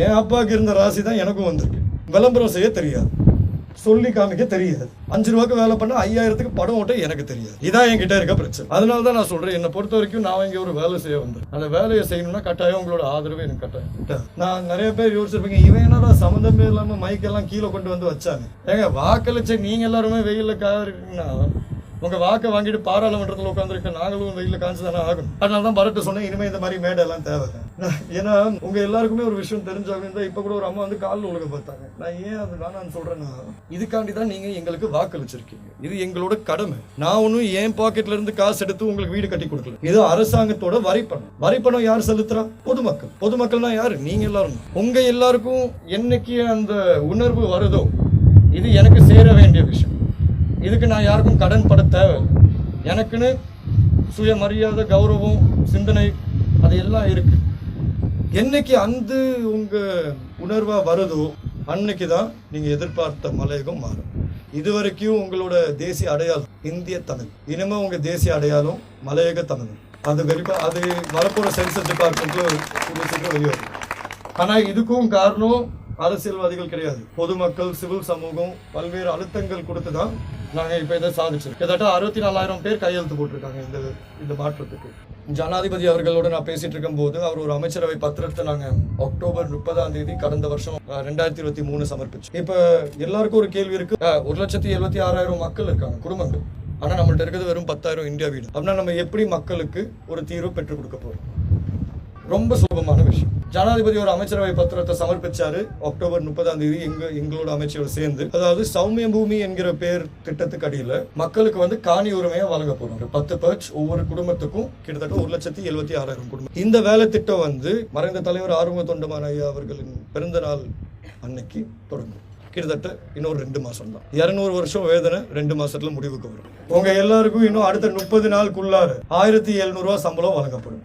என் அப்பாவுக்கு இருந்த ராசி தான் எனக்கும் வந்திருக்கு. விளம்பரம் செய்ய தெரியாது, சொல்லி காமிக்க தெரியாது. 5 ரூபாய்க்கு வேலை பண்ண 5000க்கு படம் ஓட்ட எனக்கு தெரியாது. இதான் என்கிட்ட இருக்க பிரச்சனை. அதனால தான் நான் சொல்றேன், என்னை பொறுத்த வரைக்கும் நான் இங்க ஒரு வேலை செய்ய வந்தேன். அந்த வேலையை செய்யணும்னா கட்டாயம் உங்களோட ஆதரவு எனக்கு கட்டாயம். நான் நிறைய பேர் யோசிச்சிருப்பீங்க, இவன் என்னடா சம்மந்தமே இல்லாம மைக்கெல்லாம் கீழே கொண்டு வந்து வச்சாங்க. ஏங்க வாக்களிச்ச நீங்க எல்லாருமே வெயில்ல இருக்கீங்கன்னா உங்க வாக்கை வாங்கிட்டு பாராளுமன்றத்தில் உட்காந்துருக்க நாங்களும் வெயில காய்ச்சி தானே ஆகணும். அதனால தான் பரட்டு சொன்னேன், இனிமே இந்த மாதிரி மேடை எல்லாம் தேவை. ஏன்னா உங்க எல்லாருக்குமே ஒரு விஷயம் தெரிஞ்சாங்க. இப்ப கூட ஒரு அம்மா வந்து காலில் உலக பார்த்தாங்க. நான் ஏன் அது வேணான்னு சொல்றேன்னா, இதுக்காண்டி தான் நீங்க எங்களுக்கு வாக்களிச்சிருக்கீங்க. இது எங்களோட கடமை. நான் ஒன்னும் என் பாக்கெட்ல இருந்து காசு எடுத்து உங்களுக்கு வீடு கட்டி கொடுக்கல. இது அரசாங்கத்தோட வரிப்பணம். வரிப்பணம் யார் செலுத்துறா? பொதுமக்கள். பொதுமக்கள்னா யாரு? நீங்க எல்லாரும். உங்க எல்லாருக்கும் என்னைக்கு அந்த உணர்வு வருதோ, இது எனக்கு சேர வேண்டிய விஷயம். இதுக்கு நான் யாருக்கும் கடன் பட தேவை. எனக்குன்னு சுயமரியாதை, கௌரவம், சிந்தனை அது எல்லாம் இருக்கு. என்னைக்கு அந்த உங்க உணர்வா வருதோ அன்னைக்கு தான் நீங்க எதிர்பார்த்த மலையகம் மாறும். இதுவரைக்கும் உங்களோட தேசிய அடையாளம் இந்திய தமிழ். இனிமே உங்க தேசிய அடையாளம் மலையக தமிழ். அது அது வரப்போற சென்சஸ் டிபார்ட்மெண்ட்ல வெளியே. ஆனா இதுக்கும் காரணம் அரசியல்வாதிகள் கிடையாது. பொதுமக்கள், சிவில் சமூகம் பல்வேறு அழுத்தங்கள் கொடுத்துதான் நாங்க இப்ப இதை சாதிச்சோம். கிட்டத்தட்ட 64,000 பேர் கையெழுத்து போட்டிருக்காங்க இந்த மாற்றத்துக்கு. ஜனாதிபதி அவர்களோட நான் பேசிட்டு இருக்கும் போது அவர் ஒரு அமைச்சரவை பத்திரத்தை நாங்க அக்டோபர் 30 கடந்த வருஷம் 2023 சமர்ப்பிச்சோம். இப்ப எல்லாருக்கும் ஒரு கேள்வி இருக்கு. 1,76,000 மக்கள் இருக்காங்க, குடும்பங்கள். ஆனா நம்மள்ட்ட இருக்கிறது வெறும் 10,000 இந்தியா வீடு. அப்படின்னா நம்ம எப்படி மக்களுக்கு ஒரு தீர்வு பெற்றுக் கொடுக்க போறோம்? ரொம்ப சுலபமான விஷயம். ஜனாதிபதி ஒரு அமைச்சரவை பத்திரத்தை சமர்ப்பிச்சாரு அக்டோபர் 30 எங்களோட அமைச்சரோடு சேர்ந்து. அதாவது சௌமிய பூமி என்கிற பேர் திட்டத்துக்கு அடியில மக்களுக்கு வந்து காணி உரிமையை வழங்க போறாங்க. 10 பர்ச் ஒவ்வொரு குடும்பத்துக்கும் கிட்டத்தட்ட 1,76,000 குடும்பம். இந்த வேலை திட்டம் வந்து மறைந்த தலைவர் ஆறுமுக தொண்டமான் ஐயா அவர்களின் பிறந்த நாள் அன்னைக்கு தொடங்கும். கிட்டத்தட்ட இன்னொரு 2 மாசம் தான். 200 வருஷம் வேதனை 2 மாசத்துல முடிவுக்கு வரும். உங்க எல்லாருக்கும் இன்னும் அடுத்த 30 நாளுக்குள்ளார 1,700 ரூபாய் சம்பளம் வழங்கப்படும்.